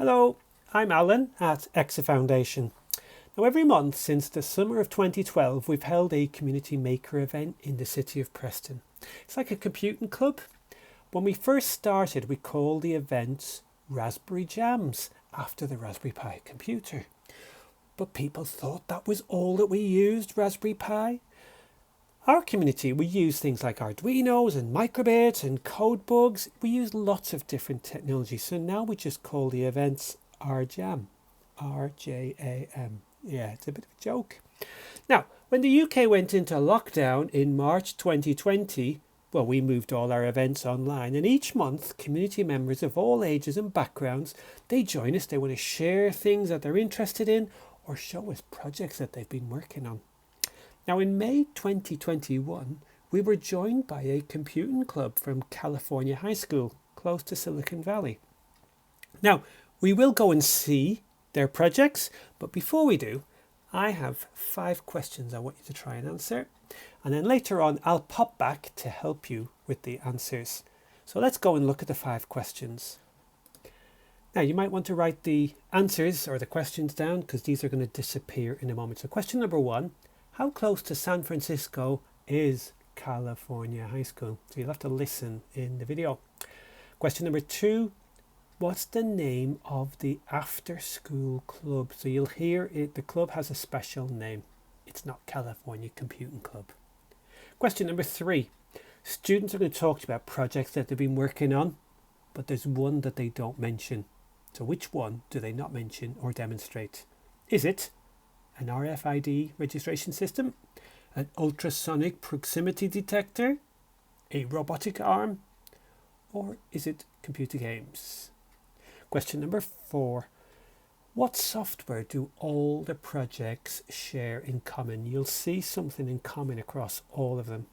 Hello, I'm Alan at Exa Foundation. Now, every month since the summer of 2012, we've held a community maker event in the city of Preston. It's like a computing club. When we first started, we called the events Raspberry Jams after the Raspberry Pi computer. But people thought that was all that we used, Raspberry Pi. Our community, we use things like Arduinos and microbits and code bugs. We use lots of different technologies. So now we just call the events RJam. RJAM. Yeah, it's a bit of a joke. Now, when the UK went into lockdown in March 2020, well, we moved all our events online. And each month, community members of all ages and backgrounds, they join us. They want to share things that they're interested in or show us projects that they've been working on. Now, in May 2021, we were joined by a computing club from California High School, close to Silicon Valley. Now, we will go and see their projects, but before we do, I have 5 questions I want you to try and answer. And then later on, I'll pop back to help you with the answers. So let's go and look at the 5 questions. Now, you might want to write the answers or the questions down because these are going to disappear in a moment. So question number 1. How close to San Francisco is California High School? So you'll have to listen in the video. Question number 2. What's the name of the after school club? So you'll hear it. The club has a special name. It's not California Computing Club. Question number 3. Students are going to talk about projects that they've been working on, but there's one that they don't mention. So which one do they not mention or demonstrate? Is it an RFID registration system, an ultrasonic proximity detector, a robotic arm, or is it computer games? Question number 4. What software do all the projects share in common? You'll see something in common across all of them.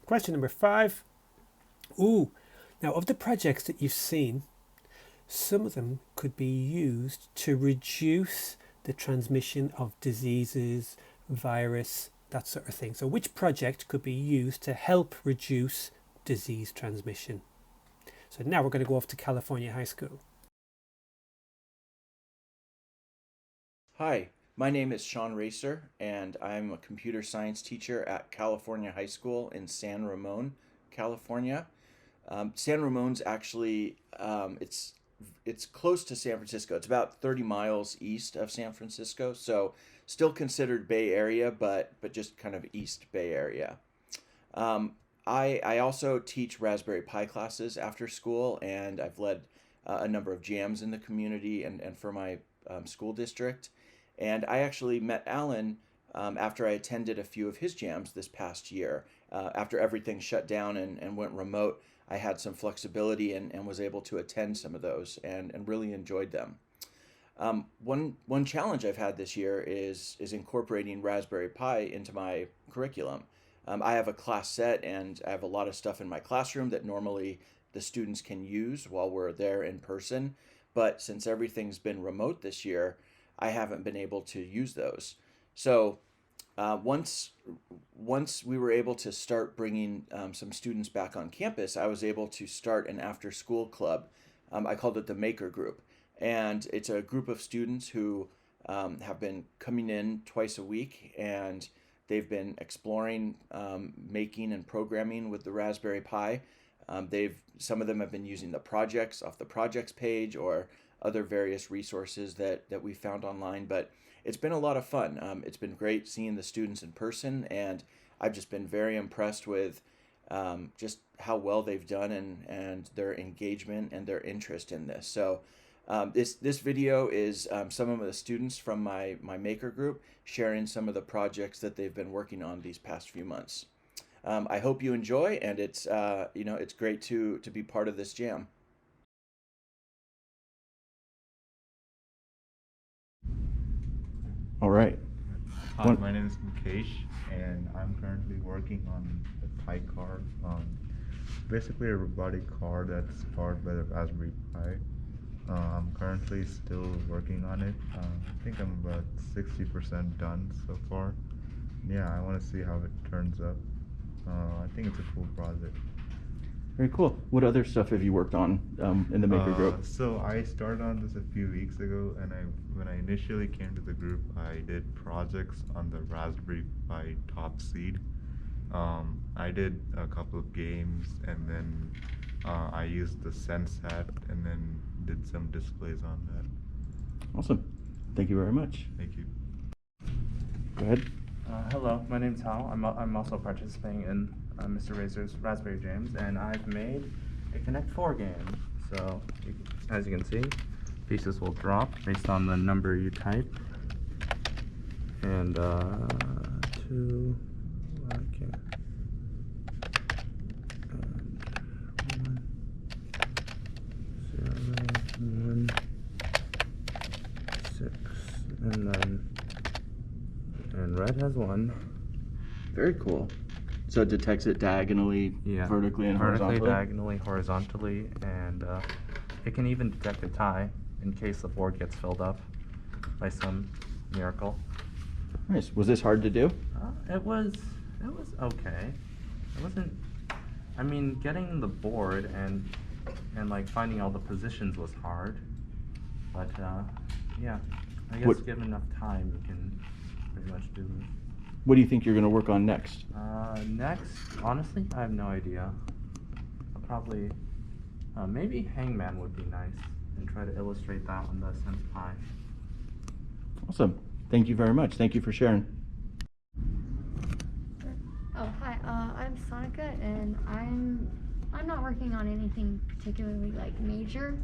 Question number 5. Now of the projects that you've seen, some of them could be used to reduce the transmission of diseases, virus, that sort of thing. So which project could be used to help reduce disease transmission? So now we're going to go off to California High School. Hi, my name is Sean Racer, and I'm a computer science teacher at California High School in San Ramon, California. San Ramon's actually, it's close to San Francisco. It's about 30 miles east of San Francisco, so still considered Bay Area, but just kind of East Bay Area. I also teach Raspberry Pi classes after school, and I've led a number of jams in the community and for my school district. And I actually met Alan after I attended a few of his jams this past year. After everything shut down and went remote, I had some flexibility and was able to attend some of those and really enjoyed them. One challenge I've had this year is incorporating Raspberry Pi into my curriculum. I have a class set and I have a lot of stuff in my classroom that normally the students can use while we're there in person. But since everything's been remote this year, I haven't been able to use those. So once we were able to start bringing some students back on campus, I was able to start an after-school club. I called it the Maker Group. And it's a group of students who have been coming in twice a week, and they've been exploring making and programming with the Raspberry Pi. Some of them have been using the projects off the projects page or other various resources that we found online, but it's been a lot of fun. It's been great seeing the students in person, and I've just been very impressed with just how well they've done and their engagement and their interest in this. So this video is some of the students from my maker group sharing some of the projects that they've been working on these past few months. I hope you enjoy, and it's it's great to be part of this jam. All right. Hi, my name is Mukesh, and I'm currently working on a Pi card. Basically a robotic car that's powered by the Raspberry Pi. I'm currently still working on it. I think I'm about 60% done so far. Yeah, I want to see how it turns up. I think it's a cool project. Very cool. What other stuff have you worked on in the maker group? So I started on this a few weeks ago, and when I initially came to the group, I did projects on the Raspberry Pi Top Seed. I did a couple of games, and then I used the Sense hat, and then did some displays on that. Awesome. Thank you very much. Thank you. Go ahead. Hello, my name's Hal. I'm also participating in Mr. Razor's Raspberry Jams, and I've made a Connect 4 game. So, as you can see, pieces will drop based on the number you type. And, 2, okay. And 1, 0, 1, 6, and then, and red has 1. Very cool. So it detects it diagonally, vertically, and horizontally? Diagonally, horizontally, and it can even detect a tie in case the board gets filled up by some miracle. Nice. Was this hard to do? It was okay. It wasn't, I mean, getting the board and like finding all the positions was hard, but yeah, I guess given enough time you can pretty much do it. What do you think you're going to work on next? Next, honestly, I have no idea. I'll probably, maybe Hangman would be nice, and try to illustrate that on the Sense Pi. Awesome. Thank you very much. Thank you for sharing. Oh, hi. I'm Sanika, and I'm not working on anything particularly like major.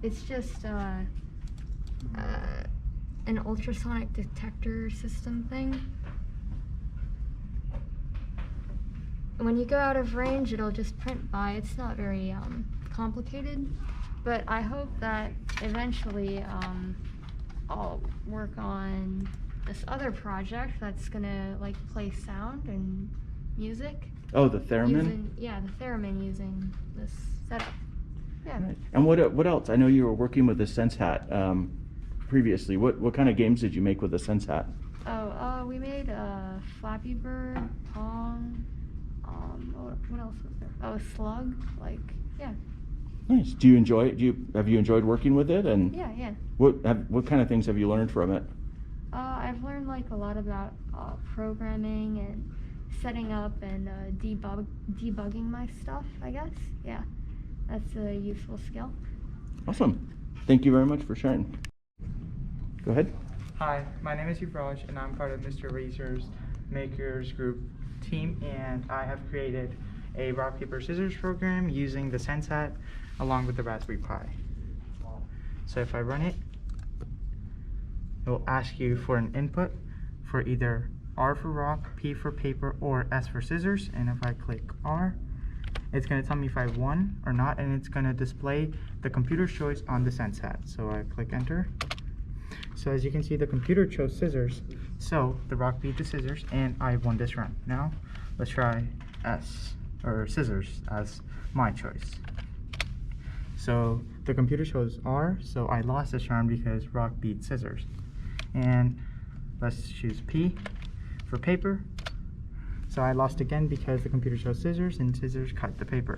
It's just an ultrasonic detector system thing. When you go out of range, it'll just print by. It's not very complicated, but I hope that eventually I'll work on this other project that's gonna like play sound and music. Oh, the theremin? The theremin using this setup. Yeah. Right. And what else? I know you were working with the Sense hat previously. What kind of games did you make with the Sense hat? Oh, we made Flappy Bird, Pong. What else was there? Oh, Slug. Like, yeah. Nice. Do you enjoy it? Have you enjoyed working with it? And yeah. What kind of things have you learned from it? I've learned like a lot about programming and setting up and debugging my stuff, I guess. Yeah, that's a useful skill. Awesome. Thank you very much for sharing. Go ahead. Hi, my name is Yuvraj, and I'm part of Mr. Razor's Makers Group team, and I have created a rock, paper, scissors program using the Sense hat along with the Raspberry Pi. So if I run it, it will ask you for an input for either R for rock, P for paper, or S for scissors. And if I click R, it's going to tell me if I won or not, and it's going to display the computer's choice on the Sense hat. So I click enter. So as you can see, the computer chose scissors, so the rock beat the scissors, and I won this round. Now let's try S or scissors as my choice. So the computer chose R, so I lost this round because rock beat scissors. And let's choose P for paper. So I lost again because the computer chose scissors, and scissors cut the paper.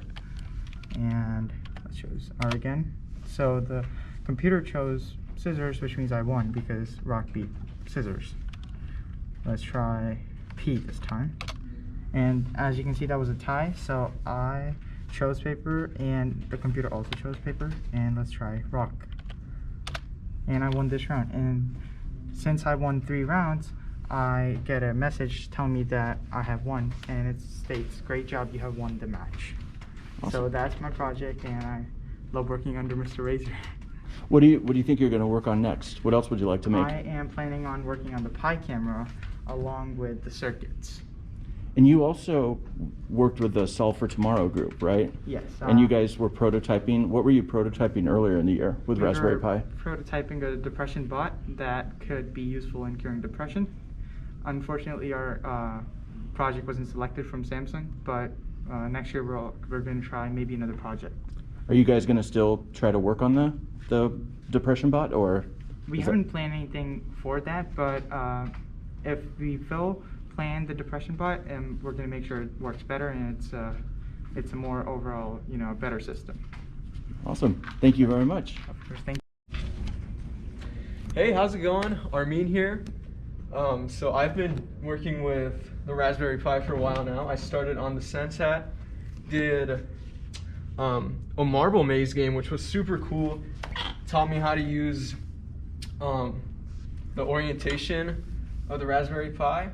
And let's choose R again. So the computer chose scissors, which means I won because rock beat scissors. Let's try P this time. And as you can see, that was a tie, so I chose paper and the computer also chose paper. And let's try rock. And I won this round. And since I won 3 rounds, I get a message telling me that I have won, and it states, "Great job, you have won the match." Awesome. So that's my project, and I love working under Mr. Razor. What do you think you're going to work on next? What else would you like to make? I am planning on working on the Pi camera along with the circuits. And you also worked with the Solve for Tomorrow group, right? Yes. And you guys were prototyping. What were you prototyping earlier in the year with Raspberry Pi? Prototyping a depression bot that could be useful in curing depression. Unfortunately, our project wasn't selected from Samsung, but next year we're going to try maybe another project. Are you guys going to still try to work on the depression bot, or? We haven't planned anything for that, but if we plan the depression bot, and we're going to make sure it works better and it's it's a more overall, better system. Awesome. Thank you very much. Of course, thank you. Hey, how's it going? Armin here. So I've been working with the Raspberry Pi for a while now. I started on the SenseHat, did a marble maze game, which was super cool. Taught me how to use the orientation of the Raspberry Pi,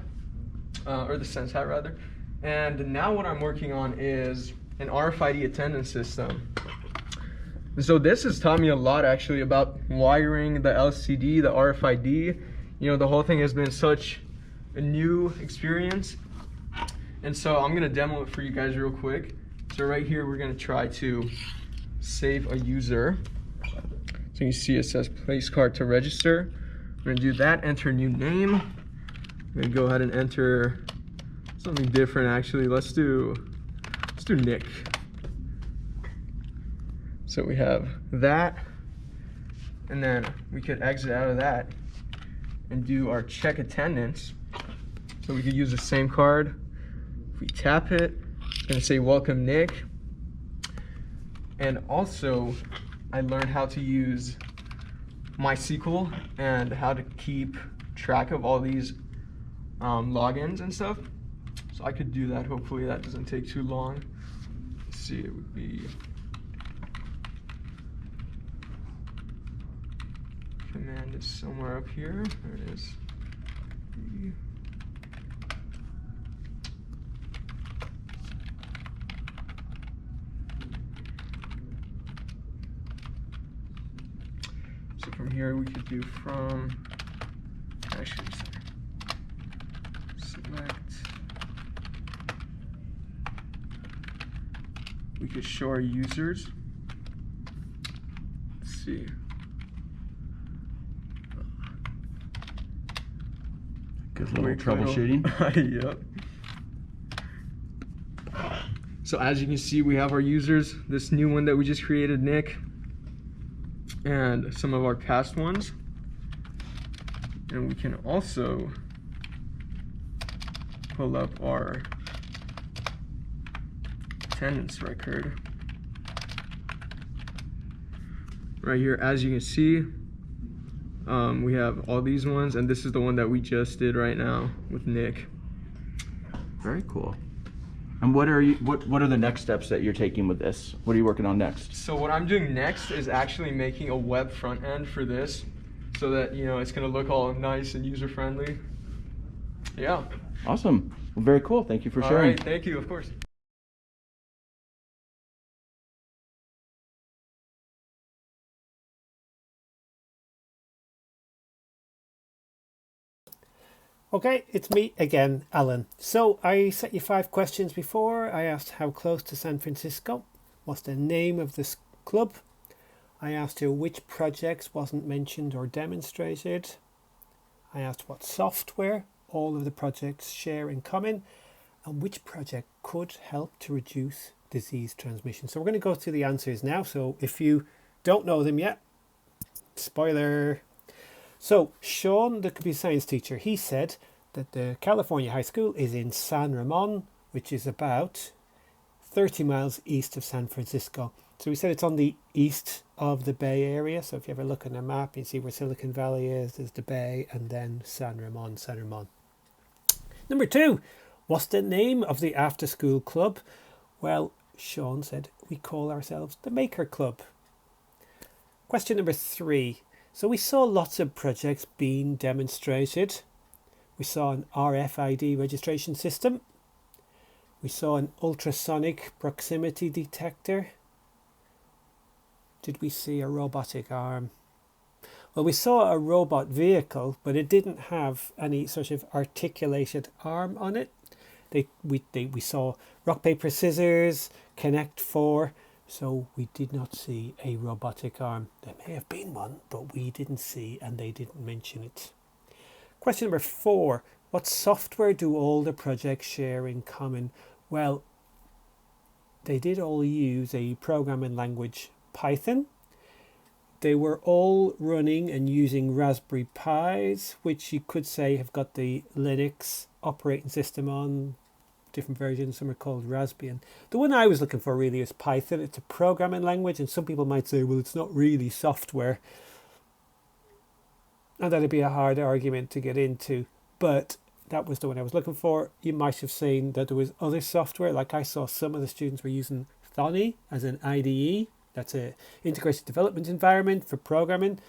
or the SenseHat rather. And now what I'm working on is an RFID attendance system. So this has taught me a lot actually about wiring the LCD, the RFID. The whole thing has been such a new experience. And so I'm gonna demo it for you guys real quick. So right here, we're gonna try to save a user. So you see it says place card to register. We're gonna do that, enter new name. I'm gonna go ahead and enter something different actually. Let's do Nick. So we have that, and then we could exit out of that and do our check attendance. So we could use the same card. If we tap it, it's gonna say welcome Nick. And also, I learned how to use MySQL and how to keep track of all these logins and stuff. So I could do that. Hopefully that doesn't take too long. Let's see, it would be command is somewhere up here. There it is. So from here we could do from, actually, select. We could show our users. Let's see. Good little troubleshooting. Yep. So as you can see, we have our users, this new one that we just created, Nick, and some of our past ones. And we can also pull up our attendance record. Right here, as you can see, we have all these ones, and this is the one that we just did right now with Nick. Very cool. And what are the next steps that you're taking with this? What are you working on next? So what I'm doing next is actually making a web front end for this, so that it's gonna look all nice and user friendly. Yeah. Awesome. Well, very cool. Thank you for sharing. All right. Thank you. Of course. Okay, it's me again, Alan. So I set you 5 questions before. I asked how close to San Francisco, what's the name of this club. I asked you which projects wasn't mentioned or demonstrated. I asked what software all of the projects share in common, and which project could help to reduce disease transmission. So we're going to go through the answers now. So if you don't know them yet, spoiler. So Sean, the computer science teacher, he said that the California High School is in San Ramon, which is about 30 miles east of San Francisco. So we said it's on the east of the Bay Area. So if you ever look on a map, you see where Silicon Valley is, there's the Bay, and then San Ramon. Number 2, what's the name of the after school club? Well, Sean said we call ourselves the Maker Club. Question number 3. So we saw lots of projects being demonstrated. We saw an RFID registration system. We saw an ultrasonic proximity detector. Did we see a robotic arm? Well, we saw a robot vehicle, but it didn't have any sort of articulated arm on it. We saw rock, paper, scissors, Connect 4. So we did not see a robotic arm. There may have been one, but we didn't see, and they didn't mention it. Question number 4. What software do all the projects share in common? Well, they did all use a programming language, Python. They were all running and using Raspberry Pis, which you could say have got the Linux operating system on, different versions. Some are called Raspbian. The one I was looking for really is Python. It's a programming language, and some people might say, well, it's not really software. And that'd be a hard argument to get into, but that was the one I was looking for. You might have seen that there was other software, like I saw some of the students were using Thonny as an IDE. That's a integrated development environment for programming.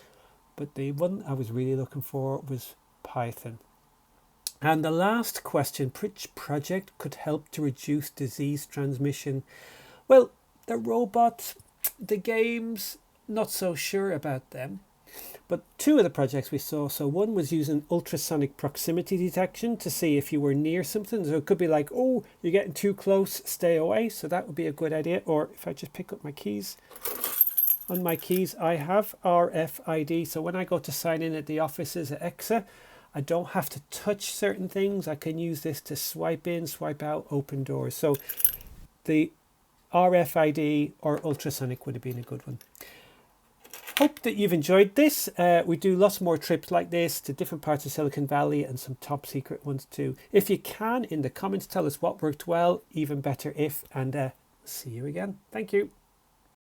But the one I was really looking for was Python. And the last question, which project could help to reduce disease transmission? Well, the robots, the games, not so sure about them. But two of the projects we saw, so one was using ultrasonic proximity detection to see if you were near something. So it could be like, oh, you're getting too close, stay away. So that would be a good idea. Or if I just pick up my keys, on my keys I have RFID. So when I go to sign in at the offices at EXA, I don't have to touch certain things. I can use this to swipe in, swipe out, open doors. So the RFID or ultrasonic would have been a good one. Hope that you've enjoyed this. We do lots more trips like this to different parts of Silicon Valley and some top secret ones too. If you can, in the comments, tell us what worked well, even better if, and see you again. Thank you.